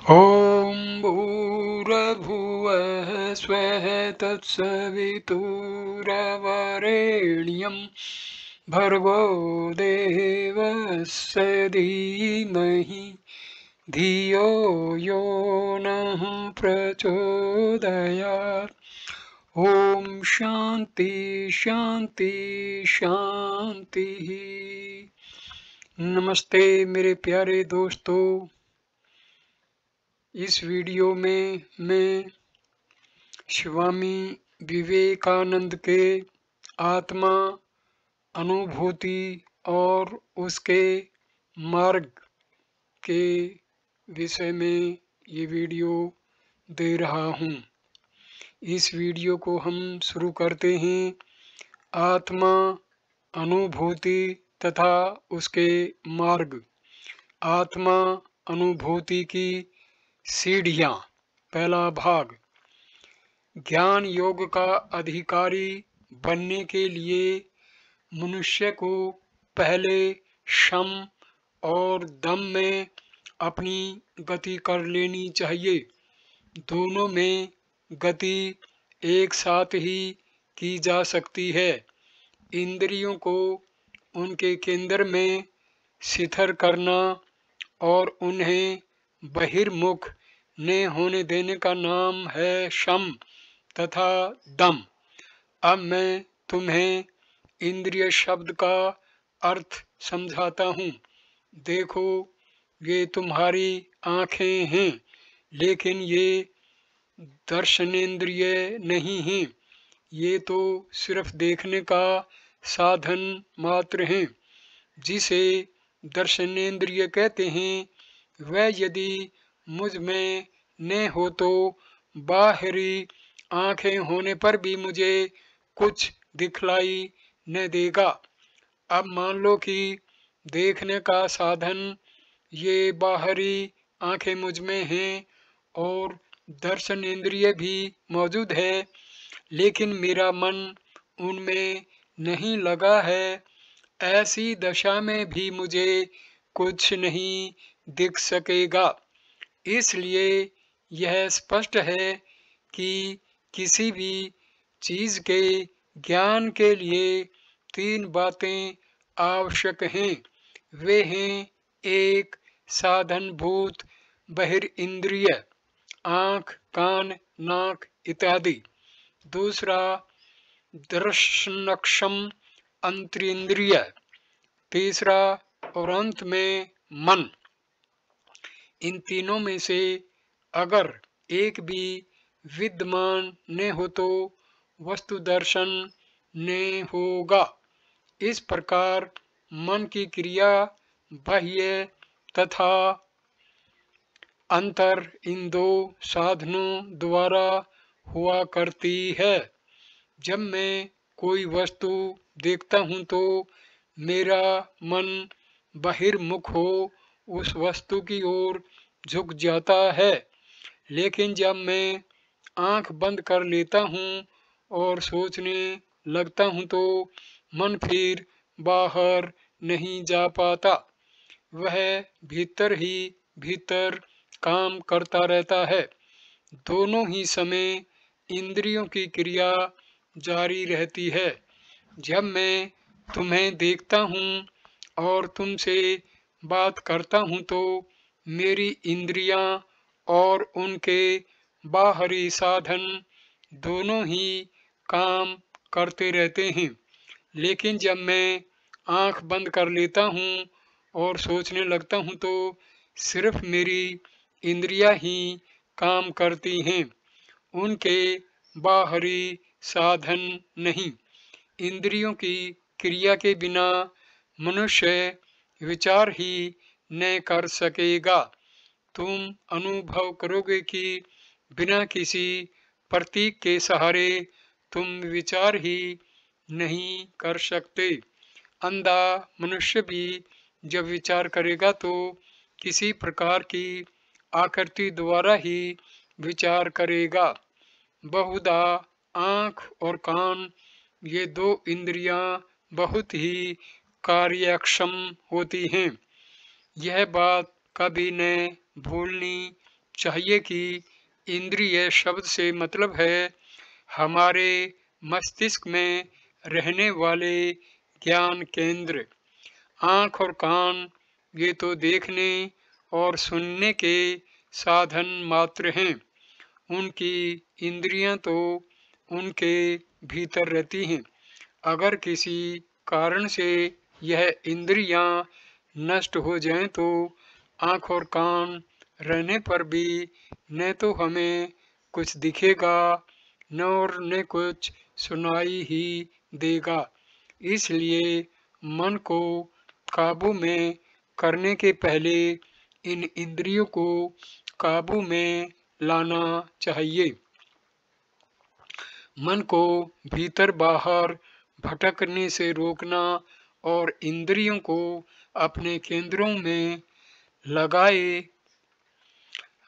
ॐ भूर्भुवः स्वः तत्सवितुर्वरेण्यं भर्गो देवस्य धीमहि धियो यो नः प्रचोदयात्। ओम शांति शांति शांति। नमस्ते मेरे प्यारे दोस्तों, इस वीडियो में मैं स्वामी विवेकानंद के आत्मा अनुभूति और उसके मार्ग के विषय में ये वीडियो दे रहा हूँ। इस वीडियो को हम शुरू करते हैं आत्मा अनुभूति तथा उसके मार्ग। आत्मा अनुभूति की सीढ़ियाँ, पहला भाग। ज्ञान योग का अधिकारी बनने के लिए मनुष्य को पहले शम और दम में अपनी गति कर लेनी चाहिए। दोनों में गति एक साथ ही की जा सकती है। इंद्रियों को उनके केंद्र में शिथिल करना और उन्हें बहिर्मुख न होने देने का नाम है शम तथा दम। अब मैं तुम्हें इंद्रिय शब्द का अर्थ समझाता हूँ। देखो, ये तुम्हारी आँखें हैं, लेकिन ये दर्शनेंद्रिय नहीं हैं। ये तो सिर्फ देखने का साधन मात्र हैं। जिसे दर्शनेंद्रिय कहते हैं, वह यदि मुझ में न हो तो बाहरी आंखें होने पर भी मुझे कुछ दिखलाई न देगा। अब मान लो कि देखने का साधन ये बाहरी आंखें मुझ में हैं और दर्शन इंद्रिय भी मौजूद है, लेकिन मेरा मन उनमें नहीं लगा है। ऐसी दशा में भी मुझे कुछ नहीं दिख सकेगा। इसलिए यह स्पष्ट है कि किसी भी चीज के ज्ञान के लिए तीन बातें आवश्यक हैं। वे हैं, एक, साधनभूत बहिर्इंद्रिय, आँख, कान, नाक इत्यादि। दूसरा, दर्शनक्षम अंतरिंद्रिय। तीसरा और अंत में मन। इन तीनों में से अगर एक भी विद्यमान न हो तो वस्तु दर्शन न होगा। इस प्रकार मन की क्रिया बाह्य तथा अंतर इन दो साधनों द्वारा हुआ करती है। जब मैं कोई वस्तु देखता हूँ तो मेरा मन बहिर्मुख हो उस वस्तु की ओर झुक जाता है, लेकिन जब मैं आंख बंद कर लेता हूँ और सोचने लगता हूँ तो मन फिर बाहर नहीं जा पाता। वह भीतर ही भीतर काम करता रहता है। दोनों ही समय इंद्रियों की क्रिया जारी रहती है। जब मैं तुम्हें देखता हूँ और तुमसे बात करता हूँ तो मेरी इंद्रियां और उनके बाहरी साधन दोनों ही काम करते रहते हैं, लेकिन जब मैं आंख बंद कर लेता हूँ और सोचने लगता हूँ तो सिर्फ मेरी इंद्रियां ही काम करती हैं, उनके बाहरी साधन नहीं। इंद्रियों की क्रिया के बिना मनुष्य विचार ही न कर सकेगा। तुम अनुभव करोगे कि बिना किसी प्रतीक के सहारे तुम विचार ही नहीं कर सकते। अंधा मनुष्य भी जब विचार करेगा तो किसी प्रकार की आकृति द्वारा ही विचार करेगा। बहुधा आँख और कान, ये दो इंद्रियां बहुत ही कार्यक्षम होती हैं। यह बात कभी न भूलनी चाहिए कि इंद्रिय शब्द से मतलब है हमारे मस्तिष्क में रहने वाले ज्ञान केंद्र। आँख और कान ये तो देखने और सुनने के साधन मात्र हैं। उनकी इंद्रियां तो उनके भीतर रहती हैं। अगर किसी कारण से यह इंद्रियां नष्ट हो जाएं तो आँख और कान रहने पर भी न तो हमें कुछ दिखेगा न और न कुछ सुनाई ही देगा। इसलिए मन को काबू में करने के पहले इन इंद्रियों को काबू में लाना चाहिए। मन को भीतर बाहर भटकने से रोकना और इंद्रियों को अपने केंद्रों में लगाए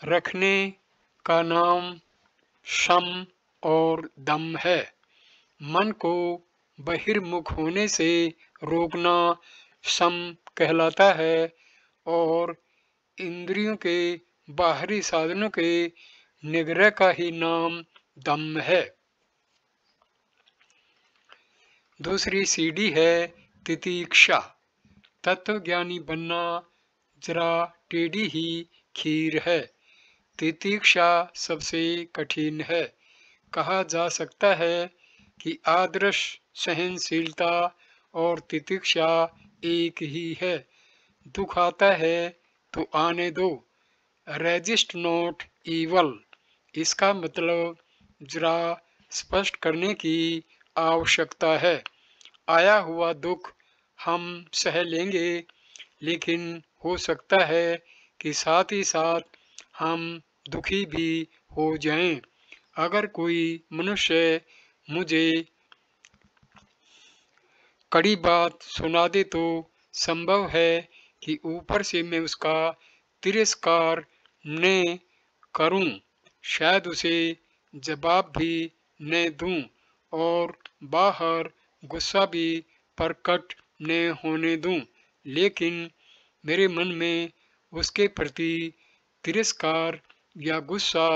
रखने का नाम शम और दम है। मन को बहिर्मुख होने से रोकना शम कहलाता है और इंद्रियों के बाहरी साधनों के निग्रह का ही नाम दम है। दूसरी सीढ़ी है तितीक्षा। तत्वज्ञानी बनना जरा टेढ़ी ही खीर है। तितीक्षा सबसे कठिन है। कहा जा सकता है कि आदर्श सहनशीलता और तितीक्षा एक ही है। दुख आता है तो आने दो, रेजिस्ट नॉट ईवल। इसका मतलब जरा स्पष्ट करने की आवश्यकता है। आया हुआ दुख हम सह लेंगे, लेकिन हो सकता है कि साथ ही साथ हम दुखी भी हो जाएं। अगर कोई मनुष्य मुझे कड़ी बात सुना दे तो संभव है कि ऊपर से मैं उसका तिरस्कार न करूं, शायद उसे जवाब भी न दूं और बाहर गुस्सा भी प्रकट न होने दूं, लेकिन मेरे मन में उसके प्रति तिरस्कार या गुस्सा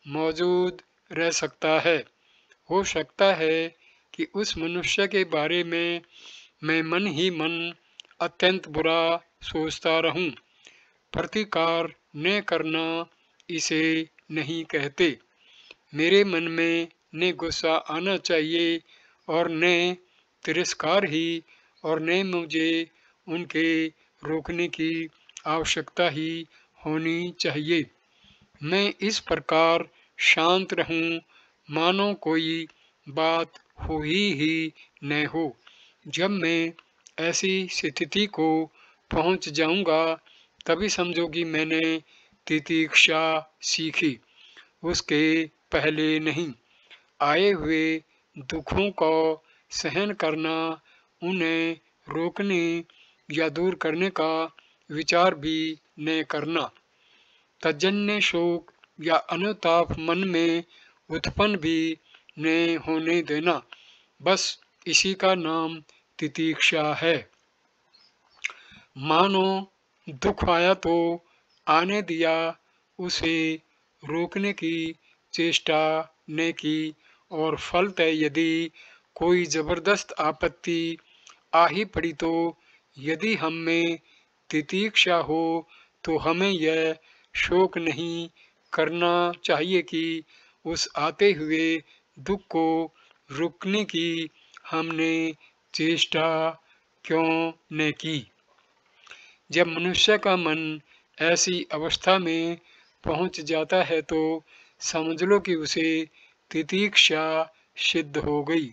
मौजूद रह सकता है। हो सकता है कि उस मनुष्य के बारे में मैं मन ही मन अत्यंत बुरा सोचता रहूं। प्रतिकार न करना इसे नहीं कहते। मेरे मन में न गुस्सा आना चाहिए और न तिरस्कार ही, और न मुझे उनके रोकने की आवश्यकता ही होनी चाहिए। मैं इस प्रकार शांत रहूं मानो कोई बात हुई ही न हो। जब मैं ऐसी स्थिति को पहुंच जाऊंगा तभी समझो कि मैंने तितीक्षा सीखी, उसके पहले नहीं। आए हुए दुखों को सहन करना, उन्हें रोकने या दूर करने का विचार भी न करना, तजन्य शोक या अनुताप मन में उत्पन्न भी न होने देना, बस इसी का नाम तितीक्षा है। मानो दुख आया तो आने दिया, उसे रोकने की चेष्टा न की, और फलतः यदि कोई जबरदस्त आपत्ति आ ही पड़ी तो यदि हम में तितीक्षा हो तो हमें यह शोक नहीं करना चाहिए कि उस आते हुए दुख को रोकने की हमने चेष्टा क्यों न की। जब मनुष्य का मन ऐसी अवस्था में पहुंच जाता है तो समझ लो कि उसे तितीक्षा सिद्ध हो गई।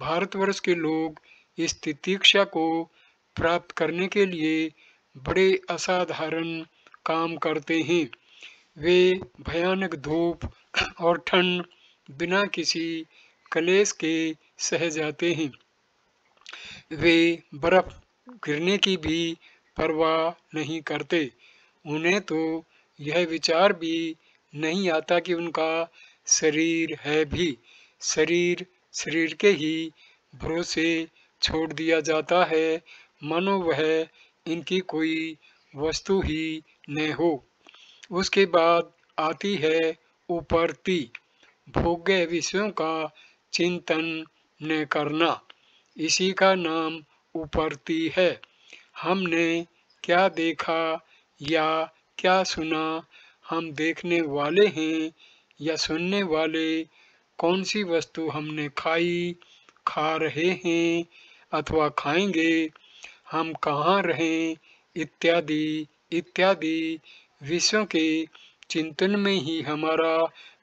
भारतवर्ष के लोग इस तितीक्षा को प्राप्त करने के लिए बड़े असाधारण काम करते हैं। वे भयानक धूप और ठंड बिना किसी क्लेश के सह जाते हैं। वे बर्फ गिरने की भी परवाह नहीं करते। उन्हें तो यह विचार भी नहीं आता कि उनका शरीर है भी। शरीर के ही भरोसे छोड़ दिया जाता है, मानो वह इनकी कोई वस्तु ही न हो। उसके बाद आती है उपरती। भोग्य विषयों का चिंतन न करना, इसी का नाम उपरती है। हमने क्या देखा या क्या सुना, हम देखने वाले हैं या सुनने वाले, कौन सी वस्तु हमने खाई, खा रहे हैं अथवा खाएंगे, हम कहाँ रहें, इत्यादि इत्यादि विषयों के चिंतन में ही हमारा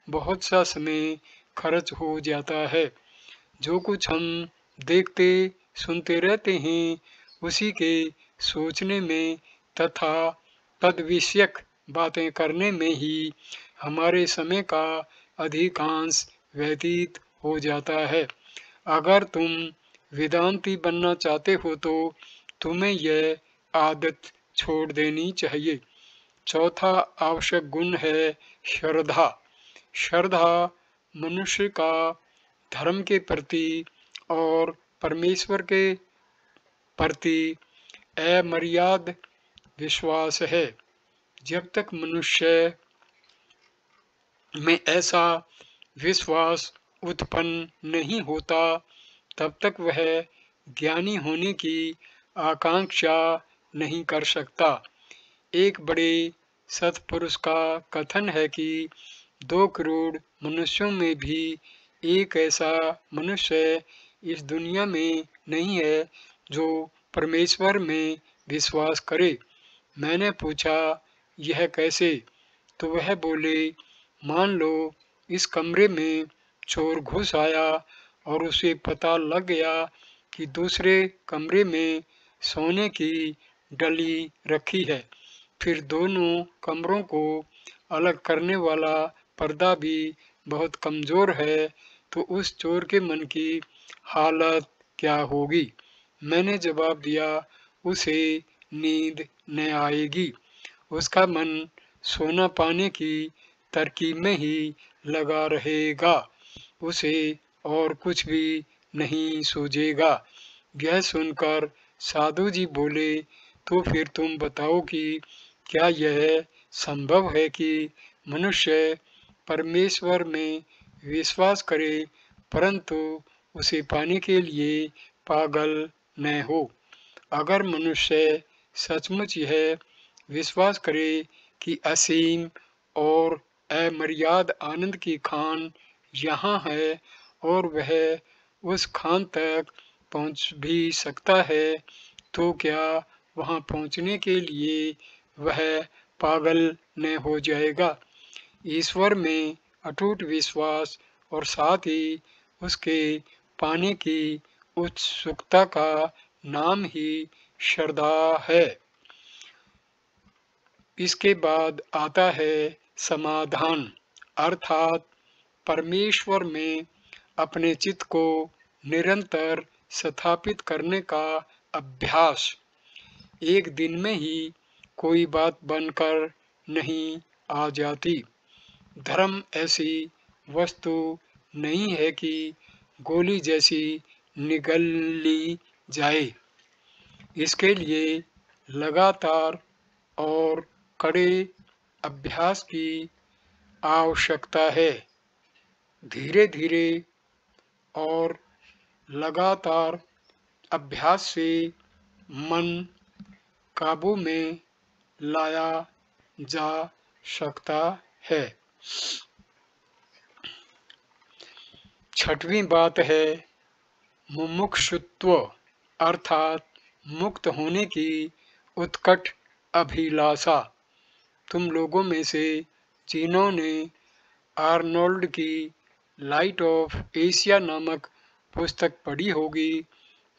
बहुत सा समय खर्च हो जाता है। जो कुछ हम देखते सुनते रहते हैं, उसी के सोचने में तथा तद विषयक बातें करने में ही हमारे समय का अधिकांश व्यतीत हो जाता है। अगर तुम वेदांती बनना चाहते हो तो तुम्हें यह आदत छोड़ देनी चाहिए। चौथा आवश्यक गुण है श्रद्धा। श्रद्धा मनुष्य का धर्म के प्रति और परमेश्वर के प्रति अमर्याद विश्वास है। जब तक मनुष्य में ऐसा विश्वास उत्पन्न नहीं होता, तब तक वह ज्ञानी होने की आकांक्षा नहीं कर सकता। एक बड़े सत्पुरुष का कथन है कि 2 करोड़ मनुष्यों में भी एक ऐसा मनुष्य इस दुनिया में नहीं है जो परमेश्वर में विश्वास करे। मैंने पूछा, यह कैसे? तो वह बोले, मान लो इस कमरे में चोर घुस आया और उसे पता लग गया कि दूसरे कमरे में सोने की डली रखी है, फिर दोनों कमरों को अलग करने वाला पर्दा भी बहुत कमज़ोर है, तो उस चोर के मन की हालत क्या होगी? मैंने जवाब दिया, उसे नींद न आएगी। उसका मन सोना पाने की तरकीब में ही लगा रहेगा, उसे और कुछ भी नहीं सूझेगा। यह सुनकर साधु जी बोले, तो फिर तुम बताओ कि क्या यह संभव है कि मनुष्य परमेश्वर में विश्वास करे परंतु उसे पाने के लिए पागल न हो? अगर मनुष्य सचमुच यह विश्वास करे कि असीम और अमर्याद आनंद की खान यहाँ है और वह उस खान तक पहुँच भी सकता है, तो क्या वहाँ पहुँचने के लिए वह पागल न हो जाएगा? ईश्वर में अटूट विश्वास और साथ ही उसके पाने की उत्सुकता का नाम ही श्रद्धा है। इसके बाद आता है समाधान, अर्थात परमेश्वर में अपने चित्त को निरंतर स्थापित करने का अभ्यास। एक दिन में ही कोई बात बनकर नहीं आ जाती। धर्म ऐसी वस्तु नहीं है कि गोली जैसी निगल ली जाए। इसके लिए लगातार और कड़े अभ्यास की आवश्यकता है। धीरे धीरे और लगातार अभ्यास से मन काबू में लाया जा सकता है। छठवीं बात है मुमुक्षुत्व, अर्थात मुक्त होने की उत्कट अभिलाषा। तुम लोगों में से जिन्होंने आर्नोल्ड की लाइट ऑफ एशिया नामक पुस्तक पढ़ी होगी,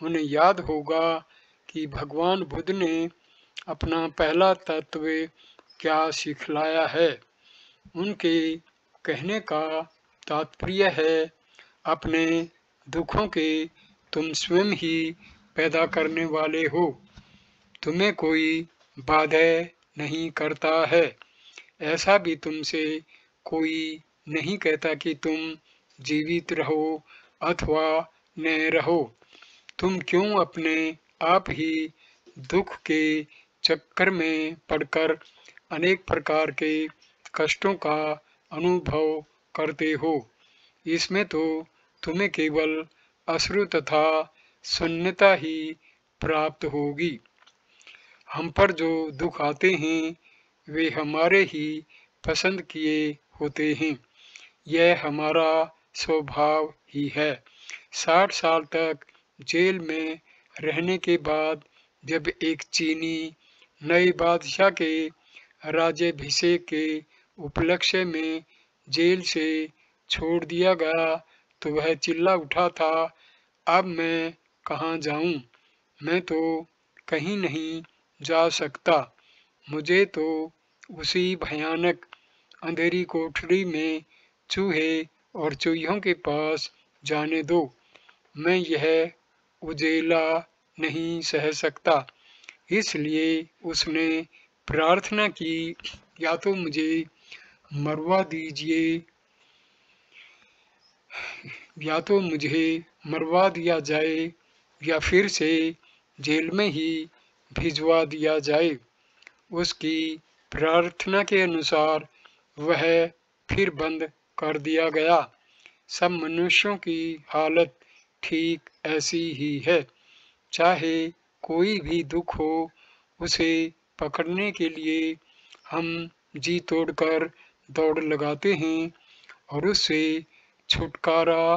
उन्हें याद होगा कि भगवान बुद्ध ने अपना पहला तत्व क्या सिखलाया है। उनके कहने का तात्पर्य है, अपने दुखों के तुम स्वयं ही पैदा करने वाले हो, तुम्हें कोई बाधा नहीं करता है। ऐसा भी तुमसे कोई नहीं कहता कि तुम जीवित रहो अथवा न रहो। तुम क्यों अपने आप ही दुख के चक्कर में पड़कर अनेक प्रकार के कष्टों का अनुभव करते हो। इसमें तो तुम्हें केवल अश्रु तथा शून्यता ही प्राप्त होगी। हम पर जो दुख आते हैं वे हमारे ही पसंद किए होते हैं। यह हमारा स्वभाव ही है। 60 साल तक जेल में रहने के बाद जब एक चीनी नए बादशाह के राज्याभिषेक के उपलक्ष्य में जेल से छोड़ दिया गया तो वह चिल्ला उठा था, अब मैं कहाँ जाऊं? मैं तो कहीं नहीं जा सकता। मुझे तो उसी भयानक अंधेरी कोठरी में चूहे और चूहियों के पास जाने दो। मैं यह उजेला नहीं सह सकता। इसलिए उसने प्रार्थना की, या तो मुझे मरवा दीजिए, या तो मुझे मरवा दिया जाए या फिर से जेल में ही भिजवा दिया जाए। उसकी प्रार्थना के अनुसार वह फिर बंद कर दिया गया। सब मनुष्यों की हालत ठीक ऐसी ही है। चाहे कोई भी दुख हो, उसे पकड़ने के लिए हम जी तोड़कर दौड़ लगाते हैं और उससे छुटकारा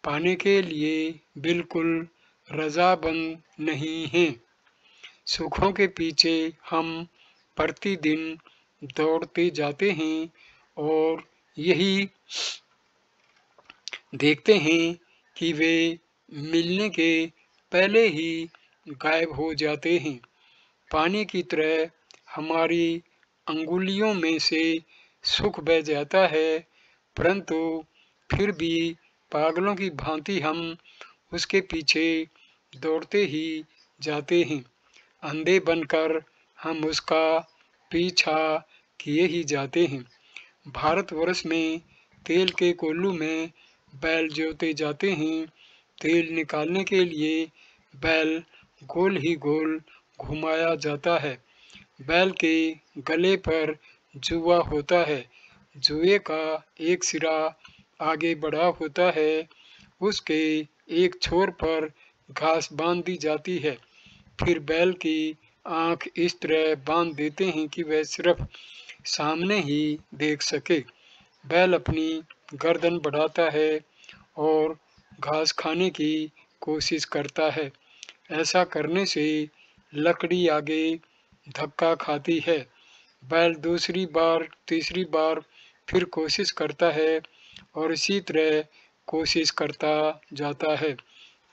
पाने के लिए बिल्कुल रजामंद नहीं हैं। सुखों के पीछे हम प्रतिदिन दौड़ते जाते हैं और यही देखते हैं कि वे मिलने के पहले ही गायब हो जाते हैं। पानी की तरह हमारी अंगुलियों में से सुख बह जाता है, परंतु फिर भी पागलों की भांति हम उसके पीछे दौड़ते ही जाते हैं। अंधे बनकर हम उसका पीछा किए ही जाते हैं। भारतवर्ष में तेल के कोल्हू में बैल जोते जाते हैं। तेल निकालने के लिए बैल गोल ही गोल घुमाया जाता है। बैल के गले पर जुआ होता है। जुए का एक सिरा आगे बढ़ा होता है। उसके एक छोर पर घास बांध दी जाती है। फिर बैल की आंख इस तरह बांध देते हैं कि वह सिर्फ सामने ही देख सके। बैल अपनी गर्दन बढ़ाता है और घास खाने की कोशिश करता है। ऐसा करने से लकड़ी आगे धक्का खाती है। बैल दूसरी बार, तीसरी बार फिर कोशिश करता है और इसी तरह कोशिश करता जाता है,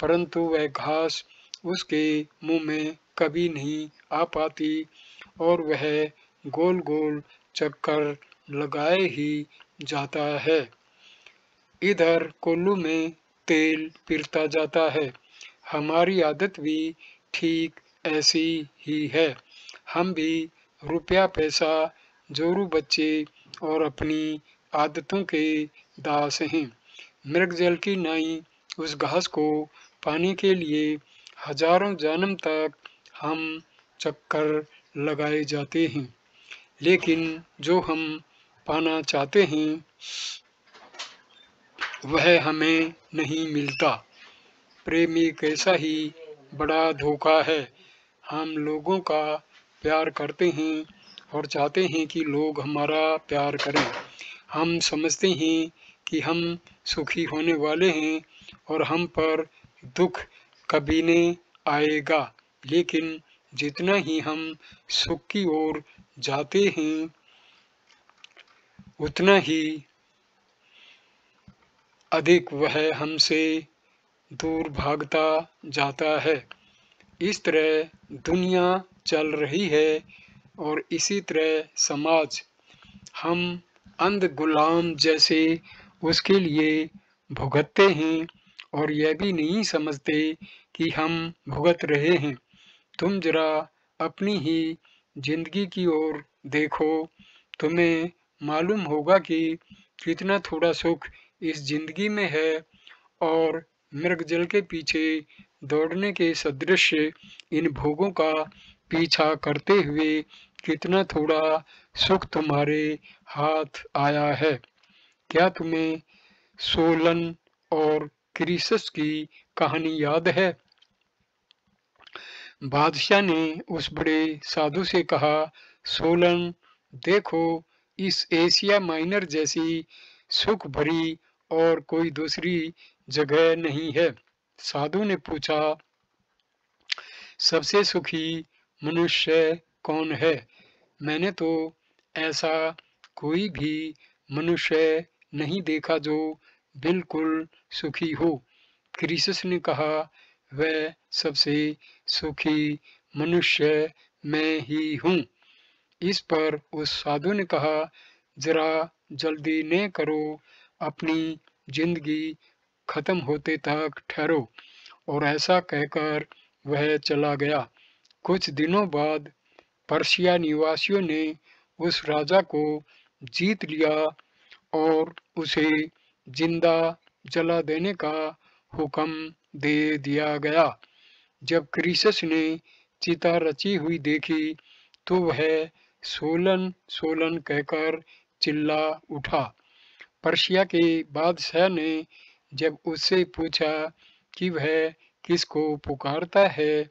परंतु वह घास उसके मुंह में कभी नहीं आ पाती और वह गोल गोल चक्कर लगाए ही जाता है। इधर कोल्हू में तेल पिरता जाता है। हमारी आदत भी ठीक ऐसी ही है। हम भी रुपया पैसा, जोरू बच्चे और अपनी आदतों के दास हैं। मृग जल की नाई उस घास को पाने के लिए हजारों जन्म तक हम चक्कर लगाए जाते हैं, लेकिन जो हम पाना चाहते हैं वह हमें नहीं मिलता। प्रेम एक ऐसा ही बड़ा धोखा है। हम लोगों का प्यार करते हैं और चाहते हैं कि लोग हमारा प्यार करें। हम समझते हैं कि हम सुखी होने वाले हैं और हम पर दुख कभी नहीं आएगा, लेकिन जितना ही हम सुख की ओर जाते हैं उतना ही अधिक वह हमसे दूर भागता जाता है। इस तरह दुनिया चल रही है और इसी तरह समाज। हम अंध गुलाम जैसे उसके लिए भुगतते हैं और यह भी नहीं समझते कि हम भुगत रहे हैं। तुम जरा अपनी ही जिंदगी की ओर देखो, तुम्हें मालूम होगा कि कितना थोड़ा सुख इस जिंदगी में है और मृग जल के पीछे दौड़ने के सदृश इन भोगों का पीछा करते हुए कितना थोड़ा सुख तुम्हारे हाथ आया है। क्या तुम्हें सोलन और क्रीसस की कहानी याद है? बादशाह ने उस बड़े साधु से कहा, सोलन, देखो, इस एशिया माइनर जैसी सुख भरी और कोई दूसरी जगह नहीं है। साधु ने पूछा, सबसे सुखी मनुष्य कौन है? मैंने तो ऐसा कोई भी मनुष्य नहीं देखा जो बिल्कुल सुखी हो। क्रीसस ने कहा, वह सबसे सुखी मनुष्य मैं ही हूँ। इस पर उस साधु ने कहा, जरा जल्दी न करो, अपनी जिंदगी खत्म होते तक ठहरो। और ऐसा कहकर वह चला गया। कुछ दिनों बाद पर्शिया निवासियों ने उस राजा को जीत लिया और उसे जिंदा जला देने का हुक्म दे दिया गया। जब क्रीसस ने चिता रची हुई देखी तो वह सोलन सोलन कहकर चिल्ला उठा। पर्शिया के बादशाह ने जब उससे पूछा कि वह किसको पुकारता है,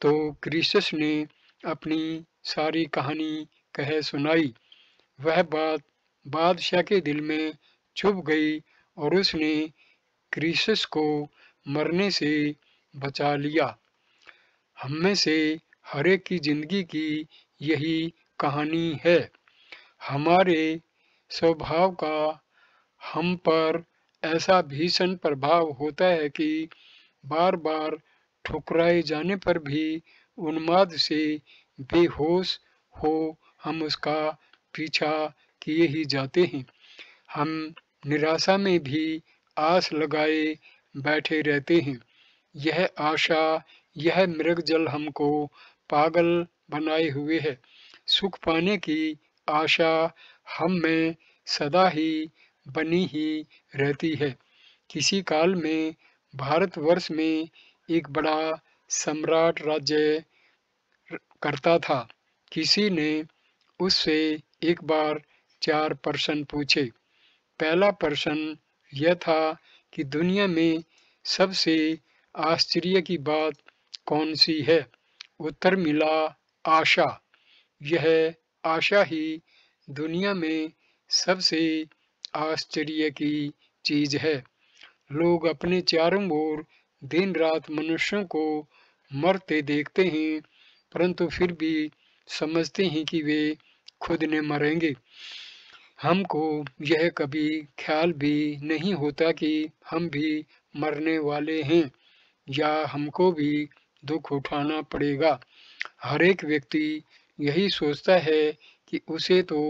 तो क्रीसस ने अपनी सारी कहानी कह सुनाई। वह बात बादशाह के दिल में चुभ गई और उसने क्रीसस को मरने से बचा लिया। हममें से हर एक की जिंदगी की यही कहानी है। हमारे स्वभाव का हम पर ऐसा भीषण प्रभाव होता है कि बार बार ठुकराए जाने पर भी उन्माद से बेहोश हो हम उसका पीछा किए ही जाते हैं। हम निराशा में भी आस लगाए बैठे रहते हैं। यह आशा, यह मृगजल हमको पागल बनाए हुए है। सुख पाने की आशा हम में सदा ही बनी ही रहती है। किसी काल में भारतवर्ष में एक बड़ा सम्राट राज्य करता था। किसी ने उससे एक बार 4 प्रश्न पूछे। पहला प्रश्न यह था कि दुनिया में सबसे आश्चर्य की बात कौन सी है? उत्तर मिला, आशा। यह आशा ही दुनिया में सबसे आश्चर्य की चीज है। लोग अपने चारों ओर दिन रात मनुष्यों को मरते देखते हैं, परंतु फिर भी समझते हैं कि वे खुद ने मरेंगे। हमको यह कभी ख्याल भी नहीं होता कि हम भी मरने वाले हैं या हमको भी दुख उठाना पड़ेगा। हर एक व्यक्ति यही सोचता है कि उसे तो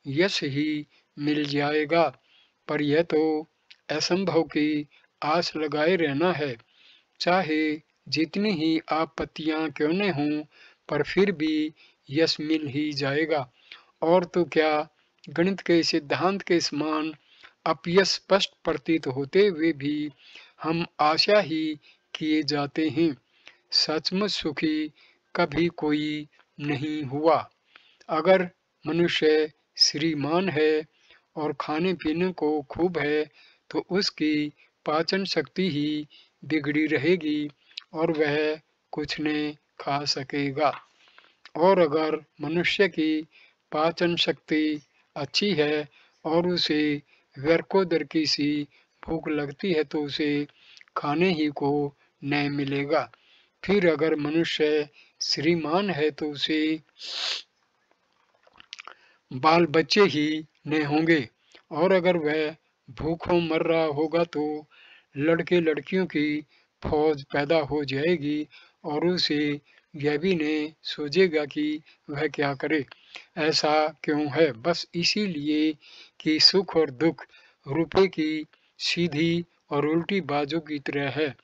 यश ही मिल जाएगा, पर यह तो असंभव की आस लगाए रहना है। चाहे जितनी ही आपत्तियां क्यों न हों, पर फिर भी यश मिल ही जाएगा। और तो क्या, गणित के सिद्धांत के समान अपयश स्पष्ट प्रतीत होते हुए भी हम आशा ही किए जाते हैं। सचमुच सुखी कभी कोई नहीं हुआ। अगर मनुष्य श्रीमान है और खाने पीने को खूब है, तो उसकी पाचन शक्ति ही बिगड़ी रहेगी और वह कुछ नहीं खा सकेगा। और अगर मनुष्य की पाचन शक्ति अच्छी है और उसे व्यर्कोदर की सी भूख लगती है, तो उसे खाने ही को नहीं मिलेगा। फिर अगर मनुष्य श्रीमान है तो उसे बाल बच्चे ही नहीं होंगे, और अगर वह भूखों मर रहा होगा तो लड़के लड़कियों की फौज पैदा हो जाएगी और उसे यह भी नहीं सोचेगा कि वह क्या करे। ऐसा क्यों है? बस इसीलिए कि सुख और दुख रुपए की सीधी और उल्टी बाजू की तरह है।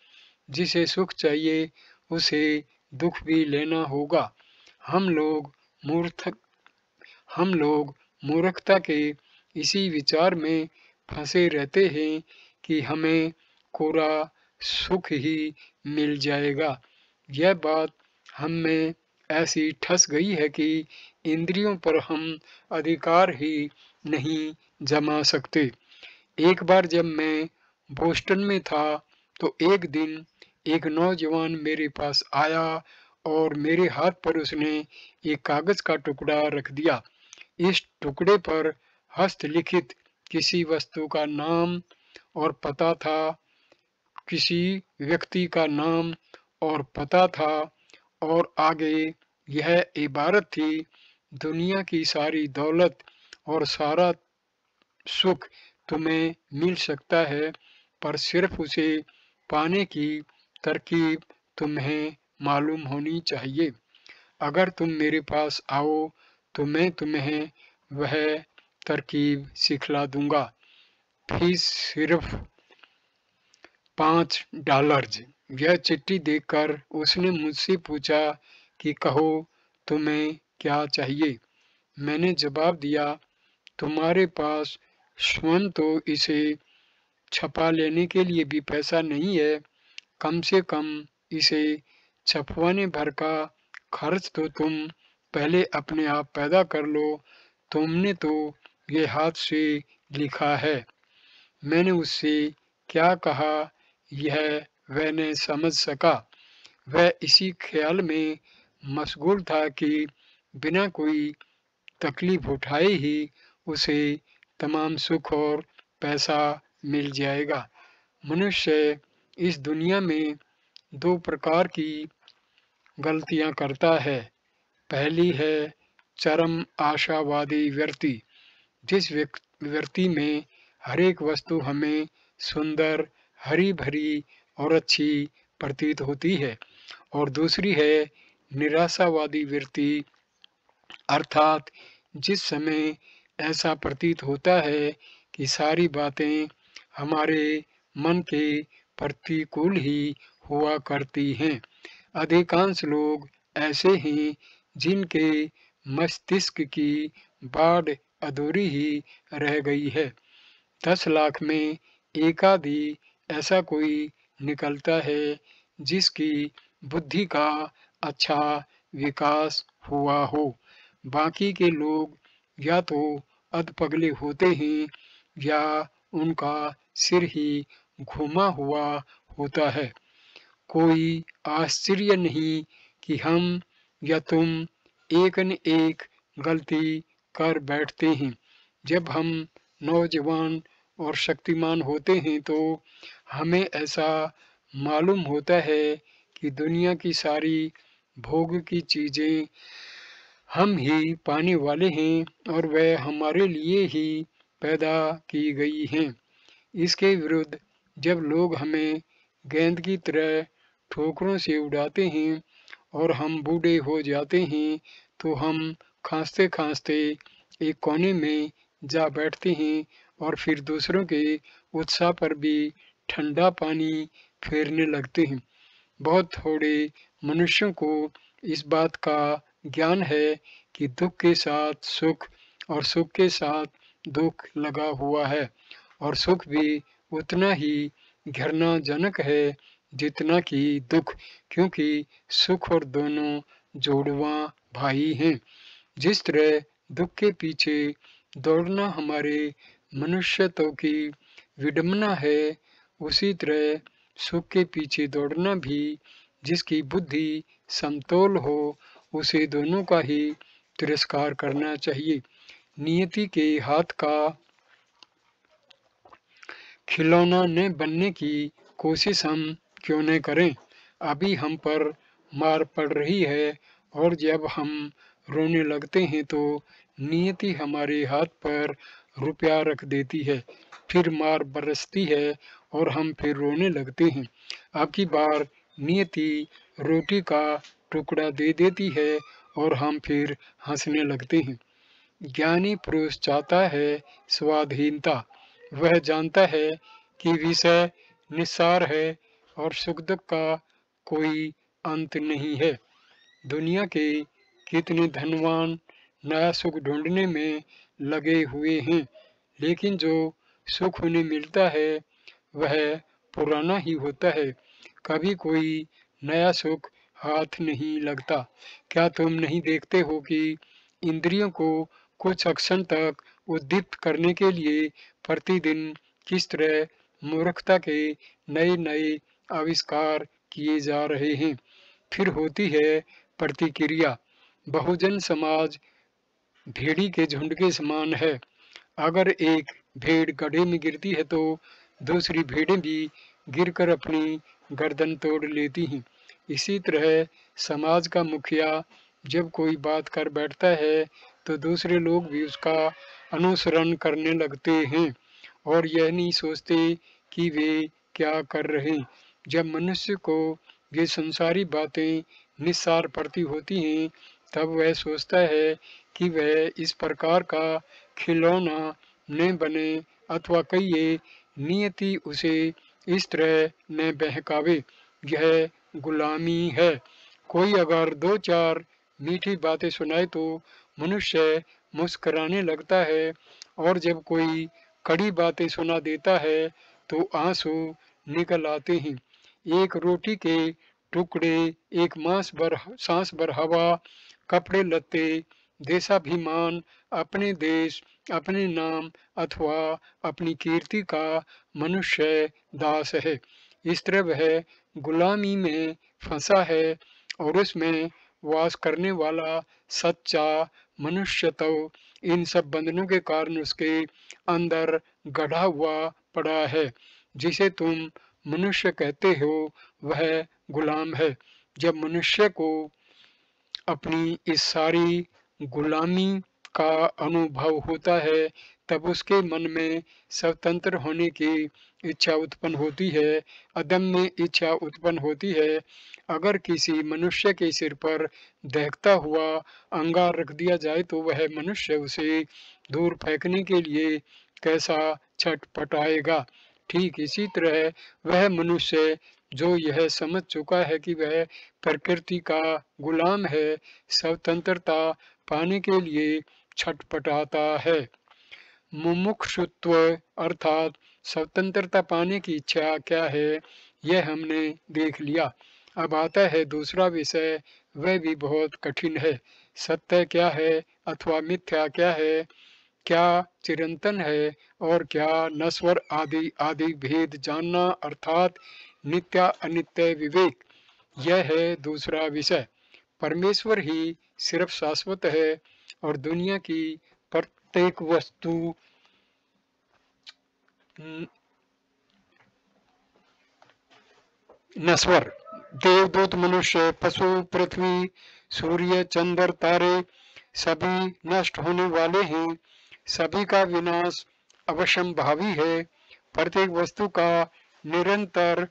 जिसे सुख चाहिए उसे दुख भी लेना होगा। हम लोग मूर्ख हम लोग मूर्खता के इसी विचार में फंसे रहते हैं कि हमें कोरा सुख ही मिल जाएगा। यह बात हम में ऐसी ठस गई है कि इंद्रियों पर हम अधिकार ही नहीं जमा सकते। एक बार जब मैं बोस्टन में था तो एक दिन एक नौजवान मेरे पास आया और मेरे हाथ पर उसने एक कागज का टुकड़ा रख दिया। इस टुकड़े पर हस्तलिखित किसी वस्तु का नाम और पता था, किसी व्यक्ति का नाम और पता था, और आगे यह इबारत थी, दुनिया की सारी दौलत और सारा सुख तुम्हें मिल सकता है, पर सिर्फ उसे पाने की तरकीब तुम्हें मालूम होनी चाहिए। अगर तुम मेरे पास आओ तो मैं तुम्हें वह तरकीब सिखला दूंगा। फीस सिर्फ $5। यह चिट्ठी देखकर उसने मुझसे पूछा कि कहो तुम्हें क्या चाहिए। मैंने जवाब दिया, तुम्हारे पास स्वयं तो इसे छपा लेने के लिए भी पैसा नहीं है, कम से कम इसे छपवाने भर का खर्च तो तुम पहले अपने आप पैदा कर लो। तुमने तो ये हाथ से लिखा है। मैंने उससे क्या कहा यह वह न समझ सका। वह इसी ख्याल में मशगूल था कि बिना कोई तकलीफ उठाए ही उसे तमाम सुख और पैसा मिल जाएगा। मनुष्य इस दुनिया में दो प्रकार की गलतियां करता है। पहली है चरम आशावादी व्यक्ति, जिस व्यक्ति में हर एक वस्तु हमें सुंदर, हरी भरी और अच्छी प्रतीत होती है। और दूसरी है निराशावादी व्यक्ति, अर्थात जिस समय ऐसा प्रतीत होता है कि सारी बातें हमारे मन के प्रतिकूल ही हुआ करती हैं। अधिकांश लोग ऐसे हैं जिनके मस्तिष्क की बाढ़ अधूरी ही रह गई है। 10 लाख में एक आधी ऐसा कोई निकलता है जिसकी बुद्धि का अच्छा विकास हुआ हो। बाकी के लोग या तो अधपगले होते हैं या उनका सिर ही घुमा हुआ होता है। कोई आश्चर्य नहीं कि हम या तुम एक न एक गलती कर बैठते हैं। जब हम नौजवान और शक्तिमान होते हैं तो हमें ऐसा मालूम होता है कि दुनिया की सारी भोग की चीजें हम ही पाने वाले हैं और वह हमारे लिए ही पैदा की गई हैं। इसके विरुद्ध जब लोग हमें गेंद की तरह ठोकरों से उड़ाते हैं और हम बूढ़े हो जाते हैं तो हम खांसते खांसते एक कोने में जा बैठते हैं और फिर दूसरों के उत्साह पर भी ठंडा पानी फेरने लगते हैं। बहुत थोड़े मनुष्यों को इस बात का ज्ञान है कि दुख के साथ सुख और सुख के साथ दुख लगा हुआ है, और सुख भी उतना ही घृणाजनक है जितना कि दुख, क्योंकि सुख और दोनों जोड़वा भाई हैं। जिस तरह दुख के पीछे दौड़ना हमारे मनुष्यत्व की विडंबना है, उसी तरह सुख के पीछे दौड़ना भी जिसकी बुद्धि समतोल हो, उसे दोनों का ही तिरस्कार करना चाहिए। नियति के हाथ का खिलौना न बनने की कोशिश हम क्यों न करें। अभी हम पर मार पड़ रही है और जब हम रोने लगते हैं तो नियति हमारे हाथ पर रुपया रख देती है, फिर मार बरसती है और हम फिर रोने लगते हैं। अब की बार नियति रोटी का टुकड़ा दे देती है और हम फिर हंसने लगते हैं। ज्ञानी पुरुष चाहता है स्वाधीनता। वह जानता है कि विषय निस्सार है और सुख दुख का कोई अंत नहीं है। दुनिया के कितने धनवान नया सुख ढूंढने में लगे हुए हैं, लेकिन जो सुख उन्हें मिलता है वह पुराना ही होता है। कभी कोई नया सुख हाथ नहीं लगता। क्या तुम नहीं देखते हो कि इंद्रियों को कुछ क्षण तक उद्दीप्त करने के लिए प्रतिदिन किस तरह मूर्खता के नए नए आविष्कार किए जा रहे हैं। फिर होती है प्रतिक्रिया। बहुजन समाज भेड़ी के झुंड के समान है। अगर एक भेड़ गड्ढे में गिरती है तो दूसरी भेड़ें भी गिरकर अपनी गर्दन तोड़ लेती हैं। इसी तरह समाज का मुखिया जब कोई बात कर बैठता है तो दूसरे लोग भी उसका अनुसरण करने लगते हैं और यह नहीं सोचते कि वे क्या कर रहे हैं। जब मनुष्य को ये संसारी बातें निस्सार पड़ती होती हैं तब वह सोचता है कि वह इस प्रकार का खिलौना न बने अथवा कहिए नियति उसे इस तरह न बहकावे। यह गुलामी है। कोई अगर दो चार मीठी बातें सुनाए तो मनुष्य मुस्कुराने लगता है और जब कोई कड़ी बातें सुना देता है तो आंसू निकल आते हैं। एक रोटी के टुकड़े, एक सांस भर हवा, कपड़े लत्ते, देशाभिमान, अपने देश, अपने नाम अथवा अपनी कीर्ति का मनुष्य दास है। इस तरह वह गुलामी में फंसा है और उसमें वास करने वाला सच्चा मनुष्य तो इन सब बंधनों के कारण उसके अंदर गढ़ा हुआ पड़ा है। जिसे तुम मनुष्य कहते हो वह गुलाम है। जब मनुष्य को अपनी इस सारी गुलामी का अनुभव होता है तब उसके मन में स्वतंत्र होने की इच्छा उत्पन्न होती है, अदम्य इच्छा उत्पन्न होती है। अगर किसी मनुष्य के सिर पर दहकता हुआ अंगार रख दिया जाए तो वह मनुष्य उसे दूर फेंकने के लिए कैसा छटपटाएगा। ठीक इसी तरह वह मनुष्य जो यह समझ चुका है कि वह प्रकृति का गुलाम है, स्वतंत्रता पाने के लिए छटपटाता है। मुमुक्षुत्व अर्थात स्वतंत्रता पाने की इच्छा क्या है, यह हमने देख लिया। अब आता है दूसरा विषय, वह भी बहुत कठिन है। सत्य क्या है अथवा मिथ्या क्या है, क्या चिरंतन है और क्या नश्वर आदि आदि भेद जानना अर्थात नित्य अनित्य विवेक, यह है दूसरा विषय। परमेश्वर ही सिर्फ शाश्वत है और दुनिया की प्रत्येक वस्तु नश्वर। देवदूत, मनुष्य, पशु, पृथ्वी, सूर्य, चंद्र, तारे सभी नष्ट होने वाले हैं। सभी का विनाश अवश्यंभावी है। प्रत्येक वस्तु का निरंतर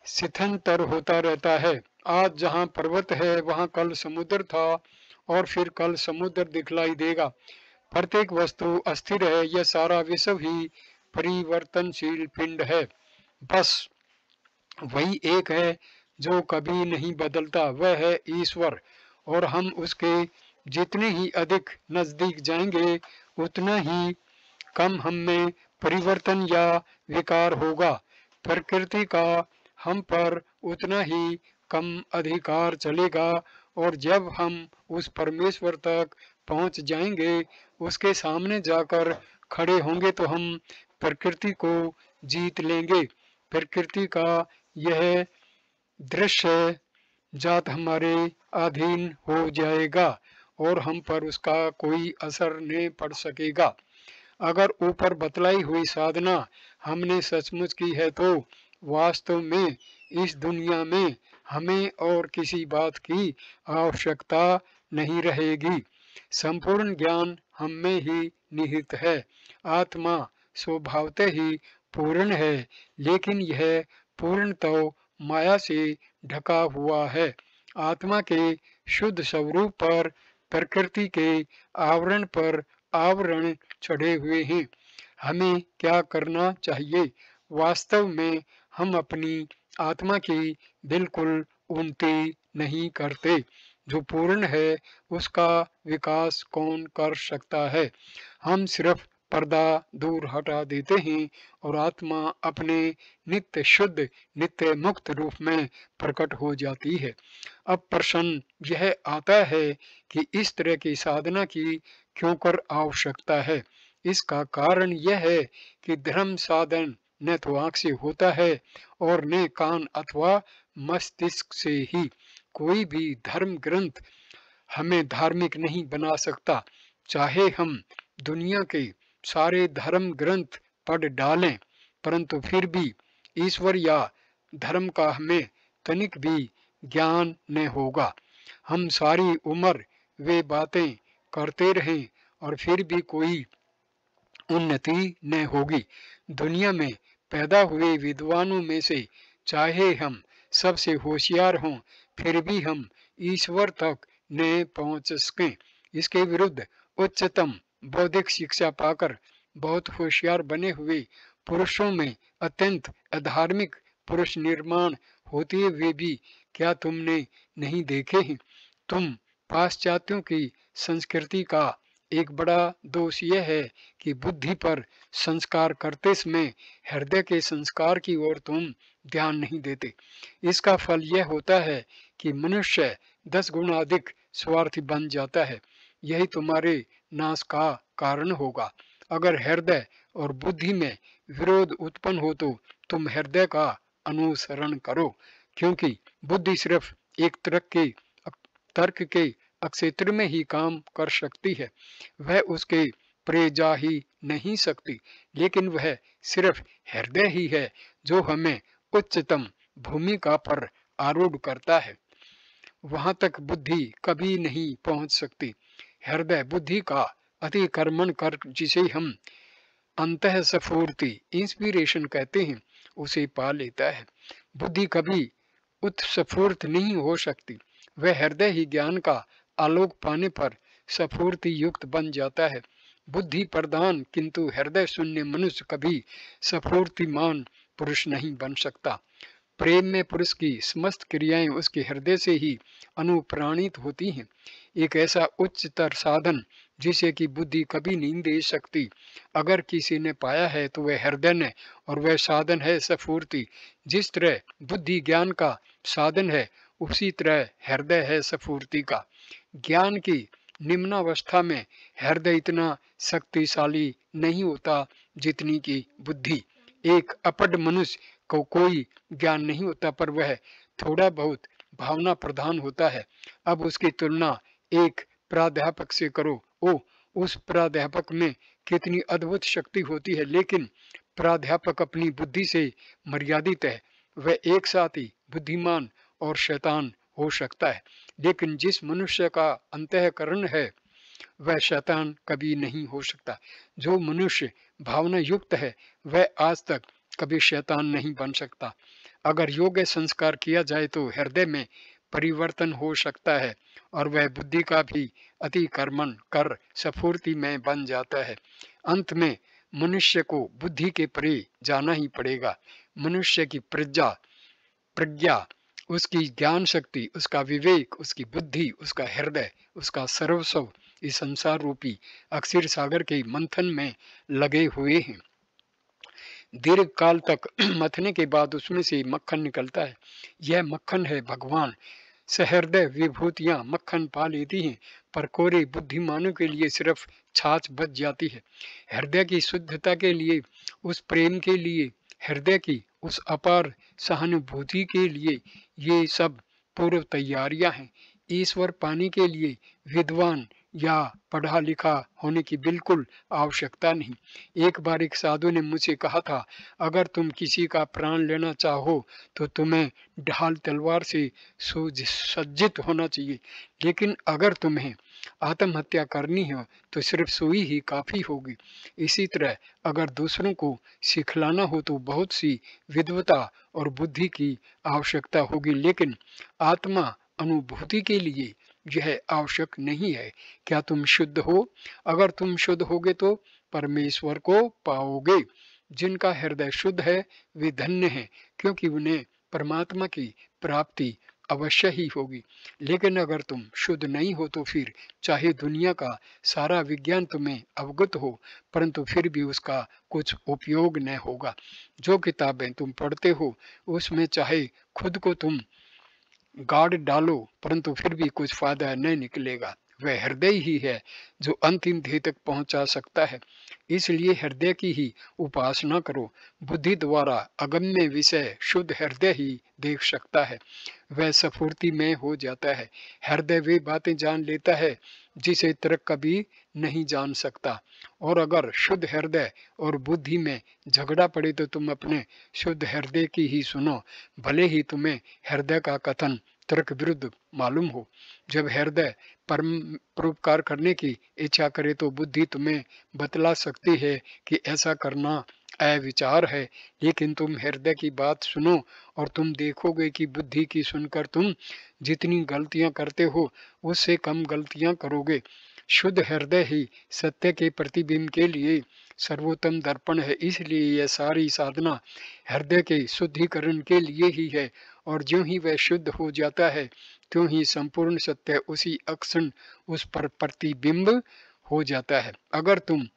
शिथंतर होता रहता है। आज जहाँ पर्वत है वहाँ कल समुद्र था और फिर कल समुद्र दिखलाई देगा। प्रत्येक वस्तु अस्थिर है। यह सारा विश्व ही परिवर्तनशील पिंड है। बस वही एक है जो कभी नहीं बदलता, वह है ईश्वर। और हम उसके जितने ही अधिक नजदीक जाएंगे उतना ही कम हम में परिवर्तन या विकार होगा। प्रकृति का हम पर उतना ही कम अधिकार चलेगा और जब हम उस परमेश्वर तक पहुंच जाएंगे, उसके सामने जाकर खड़े होंगे तो हम प्रकृति को जीत लेंगे। प्रकृति का यह दृश्य जात हमारे अधीन हो जाएगा और हम पर उसका कोई असर नहीं पड़ सकेगा। अगर ऊपर बतलाई हुई साधना हमने सचमुच की है तो वास्तव में इस दुनिया में हमें और किसी बात की आवश्यकता नहीं रहेगी। संपूर्ण ज्ञान हम में ही निहित है। आत्मा स्वभावतः ही पूर्ण है, लेकिन यह पूर्ण तो माया से ढका हुआ है। आत्मा के शुद्ध स्वरूप पर प्रकृति के आवरण पर आवरण चढ़े हुए हैं। हमें क्या करना चाहिए? वास्तव में हम अपनी आत्मा की बिल्कुल उन्नति नहीं करते। जो पूर्ण है उसका विकास कौन कर सकता है? हम सिर्फ पर्दा दूर हटा देते हैं और आत्मा अपने नित्य शुद्ध नित्य मुक्त रूप में प्रकट हो जाती है। अब प्रश्न यह आता है कि इस तरह की साधना की क्यों कर आवश्यकता है। इसका कारण यह है कि धर्म साधन न तो आंख से होता है और न कान अथवा मस्तिष्क से ही। कोई भी धर्म ग्रंथ हमें धार्मिक नहीं बना सकता। चाहे हम दुनिया के सारे धर्म ग्रंथ पढ़ डालें, परंतु फिर भी ईश्वर या धर्म का हमें तनिक भी ज्ञान न होगा। हम सारी उम्र वे बातें करते रहें और फिर भी कोई उन्नति न होगी। दुनिया में पैदा हुए विद्वानों में से चाहे हम सबसे होशियार हों, फिर भी हम ईश्वर तक न पहुंच सकें। इसके विरुद्ध उच्चतम बौद्धिक शिक्षा पाकर बहुत होशियार बने हुए पुरुषों में अत्यंत अधार्मिक पुरुष निर्माण होते हुए भी क्या तुमने नहीं देखे हैं? तुम पाश्चात्यों की संस्कृति का एक बड़ा दोष यह है कि बुद्धि पर संस्कार करते समय हृदय के संस्कार की ओर तुम ध्यान नहीं देते। इसका फल यह होता है कि मनुष्य 10 गुना अधिक स्वार्थी बन जाता है। यही तुम्हारे नाश का कारण होगा। अगर हृदय और बुद्धि में विरोध उत्पन्न हो तो तुम हृदय का अनुसरण करो, क्योंकि बुद्धि सिर्फ एक तर्क के क्षेत्र में ही काम कर सकती है। वह उसके परे जा ही नहीं सकती, लेकिन वह सिर्फ हृदय ही है जो हमें उच्चतम भूमिका पर आरूढ़ करता है। वहां तक बुद्धि कभी नहीं पहुंच सकती। हृदय बुद्धि का अतिक्रमण कर, जिसे हम अंतः स्फूर्ति इंस्पिरेशन कहते हैं, उसे पा लेता है। बुद्धि कभी उत्स्फूर्त नहीं हो सकती। वह हृदय ही ज्ञान का आलोक पाने पर स्फूर्ति युक्त बन जाता है। बुद्धि प्रधान किंतु हृदय शून्य मनुष्य कभी स्फूर्तिमान पुरुष नहीं बन सकता। प्रेम में पुरुष की समस्त क्रियाएं उसके हृदय से ही अनुप्राणित होती हैं। एक ऐसा उच्चतर साधन जिसे कि बुद्धि कभी नहीं दे सकती, अगर किसी ने पाया है तो वह हृदय ने, और वह साधन है स्फूर्ति। जिस तरह बुद्धि ज्ञान का साधन है, उसी तरह हृदय है स्फूर्ति का। ज्ञान की निम्नावस्था में हृदय इतना शक्तिशाली नहीं होता जितनी की बुद्धि। एक अपढ़ मनुष्य को कोई ज्ञान नहीं होता, पर वह थोड़ा बहुत भावना प्रधान होता है। अब उसकी तुलना एक प्राध्यापक से करो। उस प्राध्यापक में कितनी अद्भुत शक्ति होती है, लेकिन प्राध्यापक अपनी बुद्धि से मर्यादित है। वह एक साथ ही बुद्धिमान और शैतान हो सकता है, लेकिन जिस मनुष्य का अंतःकरण है वह शैतान कभी नहीं हो सकता। जो मनुष्य भावना युक्त है वह आज तक कभी शैतान नहीं बन सकता। अगर योग्य संस्कार किया जाए तो हृदय में परिवर्तन हो सकता है और वह बुद्धि का भी अतिक्रमण कर स्फूर्ति में बन जाता है। अंत में मनुष्य को बुद्धि के परे जाना ही पड़ेगा। मनुष्य की प्रज्ञा, उसकी ज्ञान शक्ति, उसका विवेक, उसकी बुद्धि, उसका हृदय, उसका सर्वस्व इस संसार रूपी अक्षीर सागर के मंथन में लगे हुए हैं। दीर्घ काल तक मथने के बाद उसमें से मक्खन निकलता है। यह मक्खन है भगवान। सहृदय विभूतियां मक्खन पा लेती हैं, पर कोरे बुद्धिमानों के लिए सिर्फ छाछ बच जाती है। हृदय की शुद्धता के लिए, उस प्रेम के लिए, हृदय की उस अपार सहानुभूति के लिए ये सब पूर्व तैयारियां हैं। ईश्वर पाने के लिए विद्वान या पढ़ा लिखा होने की बिल्कुल आवश्यकता नहीं। एक बार एक साधु ने मुझे कहा था, अगर तुम किसी का प्राण लेना चाहो तो तुम्हें ढाल तलवार से सुसज्जित होना चाहिए, लेकिन अगर तुम्हें आत्महत्या करनी हो तो सिर्फ सुई ही काफी होगी। इसी तरह अगर दूसरों को सिखलाना हो तो बहुत सी विद्वता और बुद्धि की आवश्यकता होगी, लेकिन आत्मा अनुभूति के लिए यह आवश्यक नहीं है। क्या तुम शुद्ध हो? अगर तुम शुद्ध होगे तो परमेश्वर को पाओगे। जिनका हृदय शुद्ध है वे धन्य हैं, क्योंकि उन्हें परमात्मा की प्राप्ति अवश्य ही होगी। लेकिन अगर तुम शुद्ध नहीं हो तो फिर चाहे दुनिया का सारा विज्ञान तुम्हें अवगत हो, परंतु फिर भी उसका कुछ उपयोग न होगा। जो किताबें तुम पढ़ते हो उसमें चाहे खुद को तुम गाड़ डालो, परंतु फिर भी कुछ फायदा न निकलेगा। वह हृदय ही है जो अंतिम ध्येय तक पहुंचा सकता है। इसलिए हृदय की ही उपासना करो। बुद्धि द्वारा अगम्य विषय शुद्ध हृदय ही देख सकता है, वह स्फूर्ति में हो जाता है। हृदय वे बातें जान लेता है जिसे तर्क कभी नहीं जान सकता। और अगर शुद्ध हृदय और बुद्धि में झगड़ा पड़े तो तुम अपने शुद्ध हृदय की ही सुनो, भले ही तुम्हें हृदय का कथन तर्क विरुद्ध मालूम हो। जब हृदय परम परोपकार करने की इच्छा करे तो बुद्धि तुम्हें बतला सकती है कि ऐसा करना अविचार है, लेकिन तुम हृदय की बात सुनो और तुम देखोगे कि बुद्धि की सुनकर तुम जितनी गलतियां करते हो उससे कम गलतियां करोगे। शुद्ध हृदय ही सत्य के प्रतिबिंब के लिए सर्वोत्तम दर्पण है। इसलिए यह सारी साधना हृदय के शुद्धिकरण के लिए ही है, और ज्यों ही वह शुद्ध हो जाता है त्यों ही संपूर्ण सत्य उसी अक्षण उस पर प्रतिबिंब हो जाता है। अगर तुम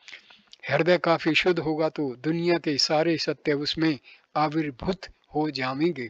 हृदय काफी शुद्ध होगा तो दुनिया के सारे सत्य उसमें आविर्भूत हो जाएंगे।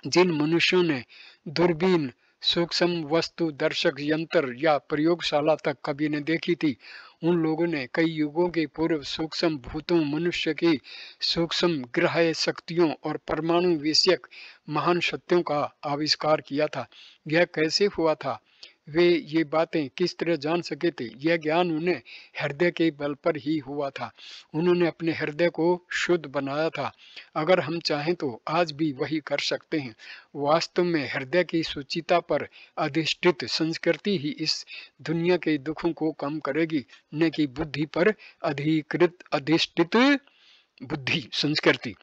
जिन मनुष्यों ने दूरबीन, सूक्ष्म वस्तु दर्शक यंत्र या प्रयोगशाला तक कभी न देखी थी, उन लोगों ने कई युगों के पूर्व सूक्ष्म भूतों, मनुष्य की सूक्ष्म ग्रह शक्तियों और परमाणु विषयक महान सत्यों का आविष्कार किया था। यह कैसे हुआ था, वे ये बातें किस तरह जान सके थे? यह ज्ञान उन्हें हृदय के बल पर ही हुआ था। उन्होंने अपने हृदय को शुद्ध बनाया था। अगर हम चाहें तो आज भी वही कर सकते हैं। वास्तव में हृदय की शुचिता पर अधिष्ठित संस्कृति ही इस दुनिया के दुखों को कम करेगी, न कि बुद्धि पर अधिष्ठित बुद्धि संस्कृति।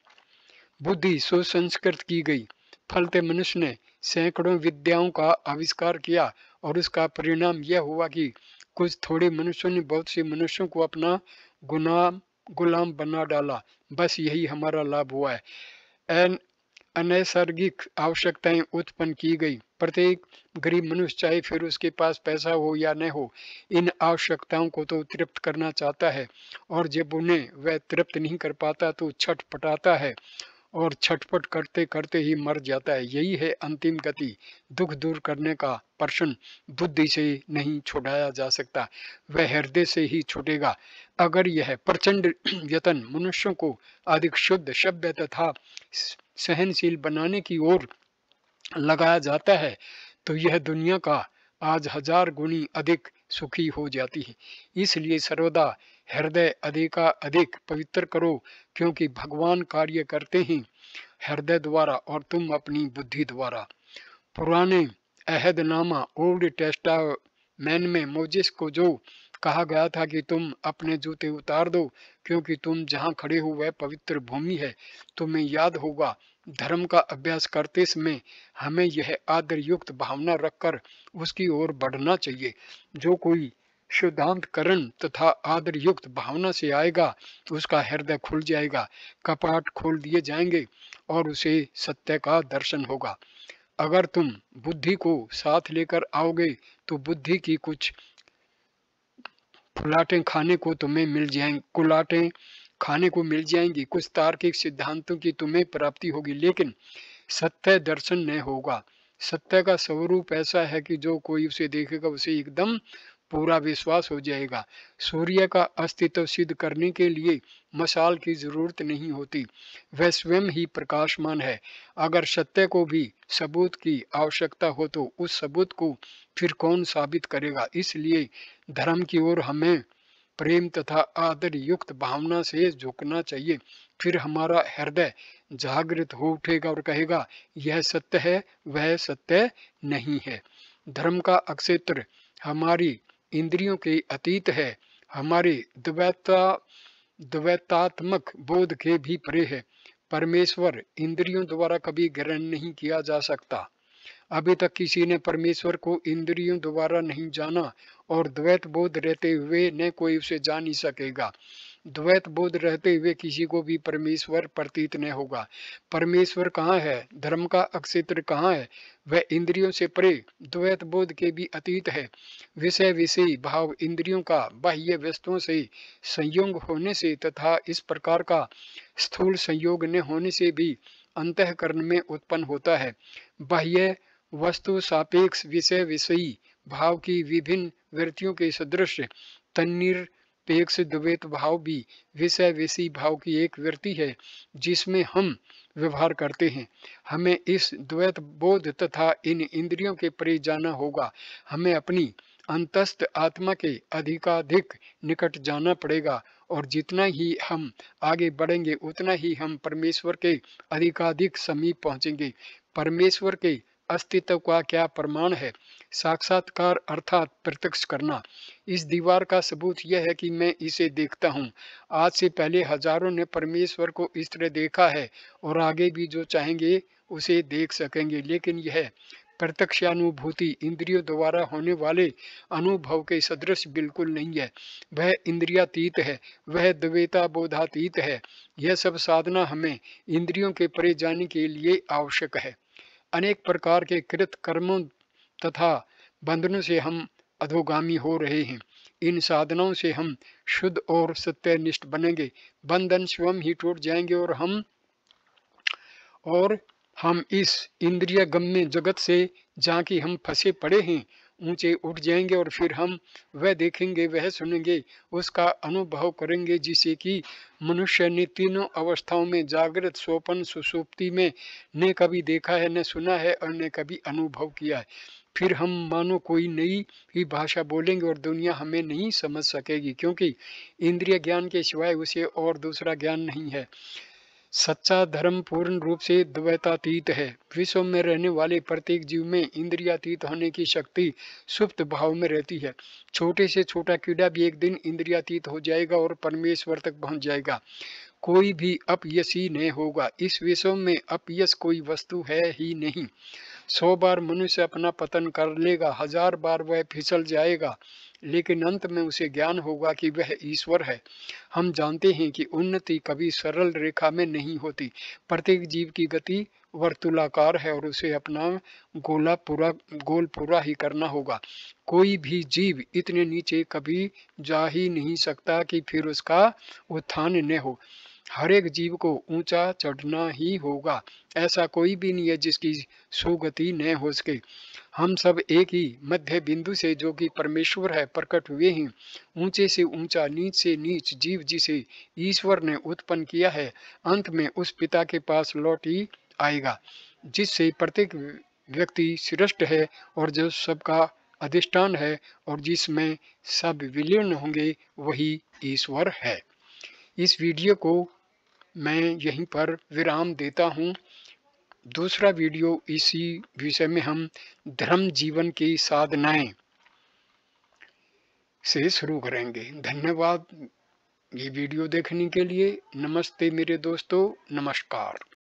बुद्धि सुसंस्कृत की गई, फलते मनुष्य ने सैकड़ों विद्याओं का आविष्कार किया और उसका परिणाम यह हुआ कि कुछ थोड़े मनुष्यों ने बहुत से मनुष्यों को अपना गुलाम बना डाला। बस यही हमारा लाभ हुआ है। अनैसर्गिक आवश्यकताएं उत्पन्न की गई। प्रत्येक गरीब मनुष्य, चाहे फिर उसके पास पैसा हो या न हो, इन आवश्यकताओं को तो तृप्त करना चाहता है, और जब उन्हें वह तृप्त नहीं कर पाता तो छटपटाता है और छटपट करते करते ही मर जाता है। यही है अंतिम गति। दुख दूर करने का प्रश्न बुद्धि से नहीं छुड़ाया जा सकता, वह हृदय से ही छूटेगा। अगर यह प्रचंड यत्न मनुष्यों को अधिक शुद्ध, सभ्य तथा सहनशील बनाने की ओर लगाया जाता है तो यह दुनिया का आज 1000 गुनी अधिक सुखी हो जाती है। इसलिए सर्वदा हृदय अधिक पवित्र करो, क्योंकि भगवान कार्य करते हैं हृदय द्वारा और तुम अपनी बुद्धि द्वारा। पुराने अहदनामा ओल्ड टेस्टामेंट में मोजिस को जो कहा गया था कि तुम अपने जूते उतार दो क्योंकि तुम जहाँ खड़े हो वह पवित्र भूमि है, तुम्हें याद होगा धर्म का अभ्यास करते समय हमें यह आदर युक्त भावना रखकर उसकी ओर बढ़ना चाहिए। जो कोई शुद्धांतकरण तथा आदर युक्त भावना से आएगा तो उसका हृदय खुल जाएगा, कपाट खोल दिए जाएंगे और उसे सत्य का दर्शन होगा। अगर तुम बुद्धि को साथ लेकर आओगे तो बुद्धि की कुछ कुलाटें खाने को तुम्हें मिल जाएंगी, कुलाटें खाने को मिल जाएंगी, कुछ तार्किक सिद्धांतों की तुम्हें प्राप्ति होगी, लेकिन सत्य दर्शन नहीं होगा। सत्य का स्वरूप ऐसा है कि जो कोई उसे देखेगा उसे एकदम पूरा विश्वास हो जाएगा। सूर्य का अस्तित्व सिद्ध करने के लिए मशाल की जरूरत नहीं होती, वह स्वयं ही प्रकाशमान है। अगर सत्य को भी सबूत की आवश्यकता हो तो उस सबूत को फिर कौन साबित करेगा? इसलिए धर्म की ओर हमें प्रेम तथा आदर युक्त भावना से झुकना चाहिए। फिर हमारा हृदय जागृत हो उठेगा और कहेगा यह सत्य है, वह सत्य नहीं है। धर्म का अक्षेत्र हमारी इंद्रियों के अतीत है, हमारे द्वैतात्मक बोध के भी परे है। परमेश्वर इंद्रियों द्वारा कभी ग्रहण नहीं किया जा सकता। अभी तक किसी ने परमेश्वर को इंद्रियों द्वारा नहीं जाना और द्वैत बोध रहते हुए न कोई उसे जान ही सकेगा। द्वैत बोध रहते हुए किसी को भी परमेश्वर प्रतीत न होगा। परमेश्वर कहाँ है? धर्म का अक्षेत्र कहाँ है? वह इंद्रियों से परे, द्वैत बोध के भी अतीत है। विषय विषयी भाव इंद्रियों का बाह्य वस्तुओं से संयोग होने से तथा इस प्रकार का स्थूल संयोग न होने से भी अंतःकरण में उत्पन्न होता है। बाह्य वस्तु सापेक्ष विषय विषयी भाव की विभिन्न वृत्तियों के सदृश तन्निरपेक्ष द्वैत भाव भी विषय विषयी भाव की एक वृत्ति है जिसमें हम व्यवहार करते हैं। हमें इस द्वैत बोध तथा इन इंद्रियों के परे जाना होगा। हमें अपनी अंतस्थ आत्मा के अधिकाधिक निकट जाना पड़ेगा और जितना ही हम आगे बढ़ेंगे उतना ही हम परमेश्वर के अधिकाधिक समीप पहुंचेंगे। परमेश्वर के अस्तित्व का क्या प्रमाण है? साक्षात्कार अर्थात प्रत्यक्ष करना। इस दीवार का सबूत यह है कि मैं इसे देखता हूँ। आज से पहले हजारों ने परमेश्वर को इस तरह देखा है और आगे भी जो चाहेंगे उसे देख सकेंगे, लेकिन यह प्रत्यक्षानुभूति इंद्रियों द्वारा होने वाले अनुभव के सदृश बिल्कुल नहीं है। वह इंद्रियातीत है, वह द्वैता बोधातीत है। यह सब साधना हमें इंद्रियों के परे जाने के लिए आवश्यक है। अनेक प्रकार के कृत कर्मों तथा बंधनों से हम अधोगामी हो रहे हैं। इन साधनाओं से हम शुद्ध और सत्यनिष्ठ बनेंगे। बंधन स्वयं ही टूट जाएंगे और हम इस इंद्रिय गम्य जगत से जहाँ की हम फंसे पड़े हैं ऊंचे उठ जाएंगे और फिर हम वह देखेंगे, वह सुनेंगे, उसका अनुभव करेंगे जिसे कि मनुष्य ने तीनों अवस्थाओं में जागृत, स्वप्न, सुषुप्ति में न कभी देखा है, न सुना है और न कभी अनुभव किया है। फिर हम मानो कोई नई ही भाषा बोलेंगे और दुनिया हमें नहीं समझ सकेगी, क्योंकि इंद्रिय ज्ञान के सिवाय उसे और दूसरा ज्ञान नहीं है। सच्चा धर्म पूर्ण रूप से द्वैतातीत है। विश्व में रहने वाले प्रत्येक जीव में इंद्रियातीत होने की शक्ति सुप्त भाव में रहती है। छोटे से छोटा कीड़ा भी एक दिन इंद्रियातीत हो जाएगा और परमेश्वर तक पहुंच जाएगा। कोई भी अपयशी नहीं होगा। इस विश्व में अपयश कोई वस्तु है ही नहीं। 100 बार मनुष्य अपना पतन कर लेगा, 1000 बार वह फिसल जाएगा, लेकिन अंत में उसे ज्ञान होगा कि वह ईश्वर है। हम जानते हैं कि उन्नति कभी सरल रेखा में नहीं होती। प्रत्येक जीव की गति वर्तुलाकार है और उसे अपना गोल पूरा ही करना होगा। कोई भी जीव इतने नीचे कभी जा ही नहीं सकता कि फिर उसका उत्थान न हो। हर एक जीव को ऊंचा चढ़ना ही होगा। ऐसा कोई भी नहीं है जिसकी सुगति न हो सके। हम सब एक ही मध्य बिंदु से, जो कि परमेश्वर है, प्रकट हुए हैं। ऊंचे से ऊंचा, नीच से नीच जीव जिसे ईश्वर ने उत्पन्न किया है, अंत में उस पिता के पास लौट ही आएगा जिससे प्रत्येक व्यक्ति श्रेष्ठ है और जो सबका अधिष्ठान है और जिसमें सब विलीन होंगे, वही ईश्वर है। इस वीडियो को मैं यहीं पर विराम देता हूँ। दूसरा वीडियो इसी विषय में हम धर्म जीवन की साधनाएं से शुरू करेंगे। धन्यवाद ये वीडियो देखने के लिए। नमस्ते मेरे दोस्तों, नमस्कार।